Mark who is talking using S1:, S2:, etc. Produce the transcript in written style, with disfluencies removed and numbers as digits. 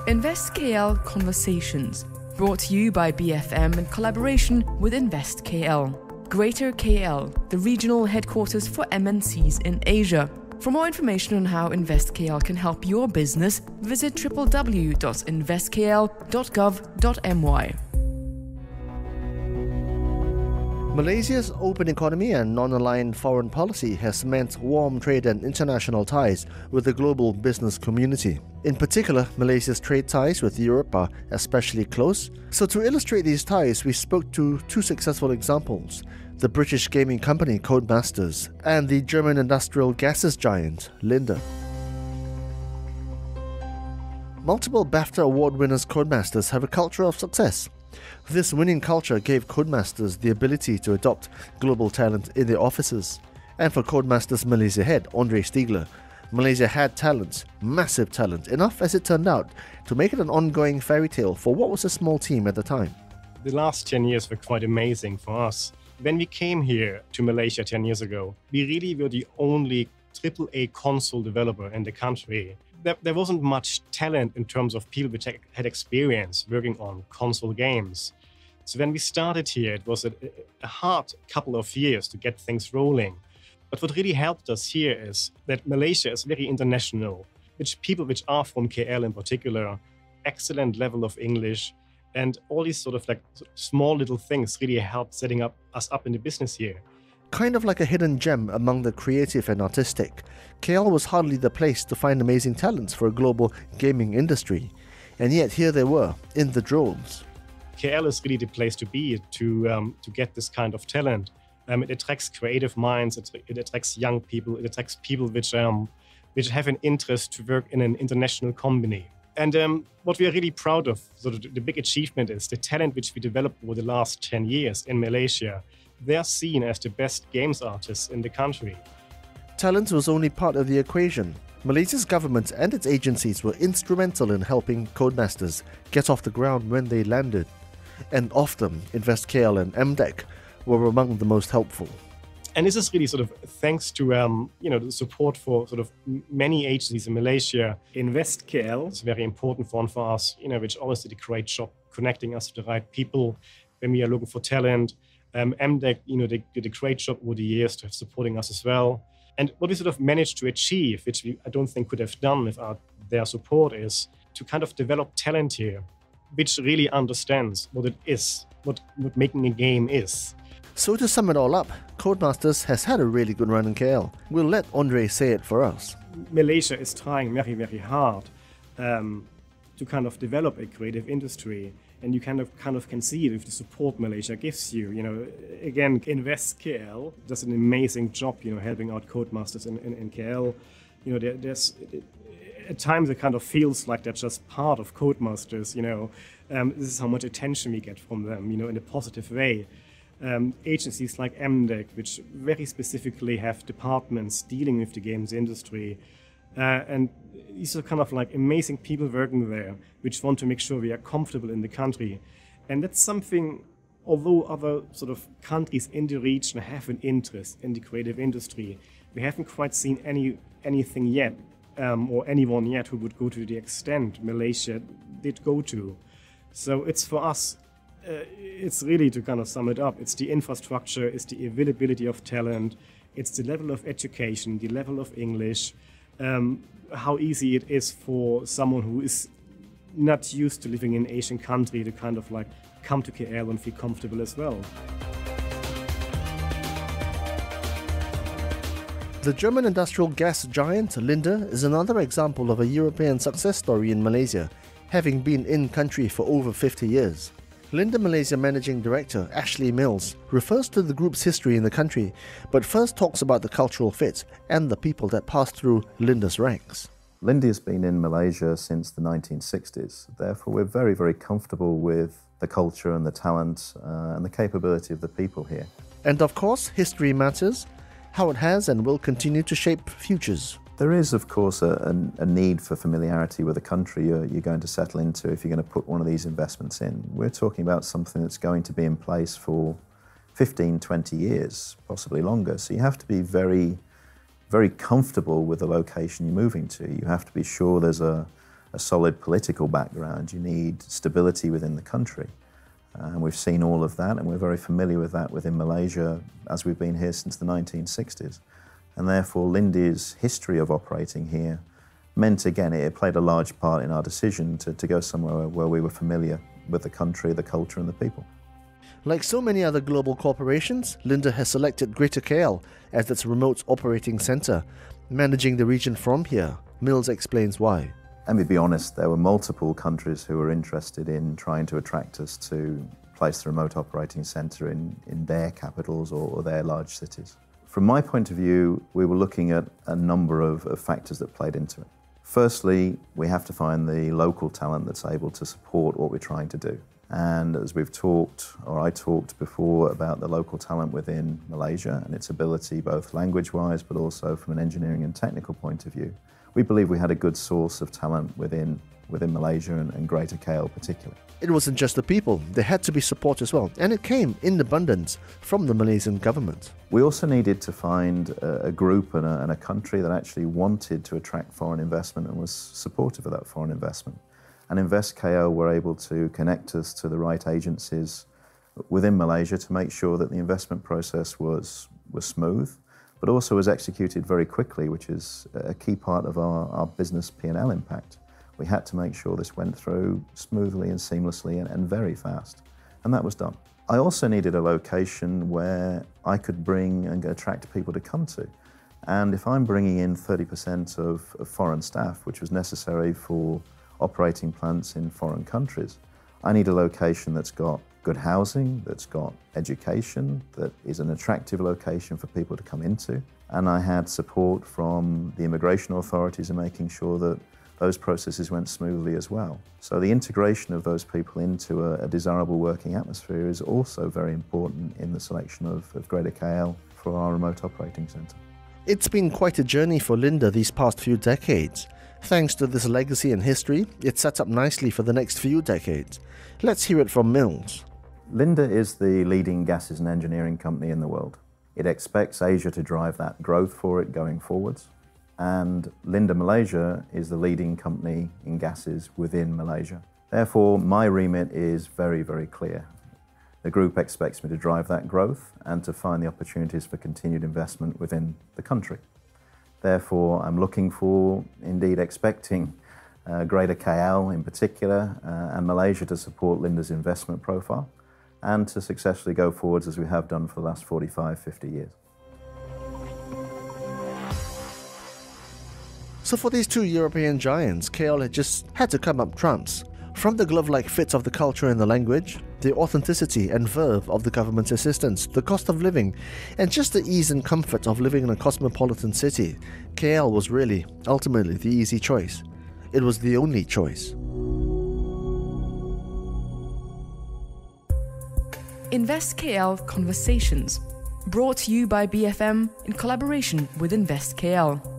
S1: InvestKL Conversations, brought to you by BFM in collaboration with InvestKL. Greater KL, the regional headquarters for MNCs in Asia. For more information on how InvestKL can help your business, visit www.investkl.gov.my.
S2: Malaysia's open economy and non-aligned foreign policy has meant warm trade and international ties with the global business community. In particular, Malaysia's trade ties with Europe are especially close. So to illustrate these ties, we spoke to two successful examples: the British gaming company Codemasters and the German industrial gases giant Linde. Multiple BAFTA award winners Codemasters have a culture of success. This winning culture gave Codemasters the ability to adopt global talent in their offices. And for Codemasters Malaysia head Andre Stiegler, Malaysia had talent, massive talent, enough as it turned out to make it an ongoing fairy tale for what was a small team at the time.
S3: The last 10 years were quite amazing for us. When we came here to Malaysia 10 years ago, we really were the only AAA console developer in the country. There wasn't much talent in terms of people which had experience working on console games. So when we started here, it was a hard couple of years to get things rolling. But what really helped us here is that Malaysia is very international, which people which are from KL in particular, excellent level of English, and all these sort of small little things really helped setting us up in the business here.
S2: Kind of like a hidden gem among the creative and artistic, KL was hardly the place to find amazing talents for a global gaming industry. And yet here they were, in the droves.
S3: KL is really the place to be to get this kind of talent. It attracts creative minds, it attracts young people, it attracts people which have an interest to work in an international company. And what we are really proud of, sort of the big achievement, is the talent which we developed over the last 10 years in Malaysia. They are seen as the best games artists in the country.
S2: Talent was only part of the equation. Malaysia's government and its agencies were instrumental in helping Codemasters get off the ground when they landed. And of them, InvestKL and MDEC were among the most helpful.
S3: And this is really sort of thanks to the support for sort of many agencies in Malaysia. InvestKL is a very important one for us, which always did a great job connecting us to the right people when we are looking for talent. MDEC, they did a great job over the years to supporting us as well. And what we sort of managed to achieve, which I don't think could have done without their support, is to kind of develop talent here, which really understands what it is, what making a game is.
S2: So to sum it all up, Codemasters has had a really good run in KL. We'll let Andre say it for us.
S3: Malaysia is trying very, very hard to kind of develop a creative industry. And you kind of can see it with the support Malaysia gives you. Again, InvestKL does an amazing job, helping out Codemasters in KL. There's at times it kind of feels like they're just part of Codemasters. This is how much attention we get from them, in a positive way. Agencies like MDEC, which very specifically have departments dealing with the games industry. And these are kind of like amazing people working there, which want to make sure we are comfortable in the country. And that's something, although other sort of countries in the region have an interest in the creative industry, we haven't quite seen anything yet, or anyone yet who would go to the extent Malaysia did go to. So it's for us, it's really, to kind of sum it up, it's the infrastructure, it's the availability of talent, it's the level of education, the level of English, how easy it is for someone who is not used to living in an Asian country to kind of like come to KL and feel comfortable as well.
S2: The German industrial gas giant Linde is another example of a European success story in Malaysia, having been in country for over 50 years. Linde Malaysia Managing Director Ashley Mills refers to the group's history in the country, but first talks about the cultural fit and the people that passed through Linde's ranks.
S4: Linde has been in Malaysia since the 1960s. Therefore, we're very, very comfortable with the culture and the talent and the capability of the people here.
S2: And of course, history matters, how it has and will continue to shape futures.
S4: There is, of course, a need for familiarity with the country you're going to settle into if you're going to put one of these investments in. We're talking about something that's going to be in place for 15, 20 years, possibly longer. So you have to be very, very comfortable with the location you're moving to. You have to be sure there's a a solid political background. You need stability within the country. And we've seen all of that, and we're very familiar with that within Malaysia as we've been here since the 1960s. And therefore, Linde's history of operating here meant, again, it played a large part in our decision to go somewhere where we were familiar with the country, the culture, and the people.
S2: Like so many other global corporations, Linde has selected Greater KL as its remote operating centre, managing the region from here. Mills explains why.
S4: Let me be honest, there were multiple countries who were interested in trying to attract us to place the remote operating centre in their capitals or their large cities. From my point of view, we were looking at a number of factors that played into it. Firstly, we have to find the local talent that's able to support what we're trying to do. And as we've talked, or I talked before, about the local talent within Malaysia and its ability both language-wise but also from an engineering and technical point of view, we believe we had a good source of talent within Malaysia and Greater KL particularly.
S2: It wasn't just the people, there had to be support as well, and it came in abundance from the Malaysian government.
S4: We also needed to find a group and a country that actually wanted to attract foreign investment and was supportive of that foreign investment. And InvestKL were able to connect us to the right agencies within Malaysia to make sure that the investment process was smooth, but also was executed very quickly, which is a key part of our business P&L impact. We had to make sure this went through smoothly and seamlessly and very fast, and that was done. I also needed a location where I could bring and attract people to come to. And if I'm bringing in 30% of foreign staff, which was necessary for operating plants in foreign countries, I need a location that's got good housing, that's got education, that is an attractive location for people to come into. And I had support from the immigration authorities in making sure that those processes went smoothly as well. So the integration of those people into a desirable working atmosphere is also very important in the selection of Greater KL for our remote operating centre.
S2: It's been quite a journey for Linde these past few decades. Thanks to this legacy and history, it's set up nicely for the next few decades. Let's hear it from Mills.
S4: Linde is the leading gases and engineering company in the world. It expects Asia to drive that growth for it going forwards. And Linde Malaysia is the leading company in gases within Malaysia. Therefore, my remit is very, very clear. The group expects me to drive that growth and to find the opportunities for continued investment within the country. Therefore, I'm looking for, indeed expecting, Greater KL in particular and Malaysia to support Linde's investment profile and to successfully go forwards as we have done for the last 45, 50 years.
S2: So for these two European giants, KL just had to come up trumps. From the glove-like fit of the culture and the language, the authenticity and verve of the government's assistance, the cost of living, and just the ease and comfort of living in a cosmopolitan city, KL was really, ultimately, the easy choice. It was the only choice.
S1: InvestKL Conversations, brought to you by BFM in collaboration with InvestKL.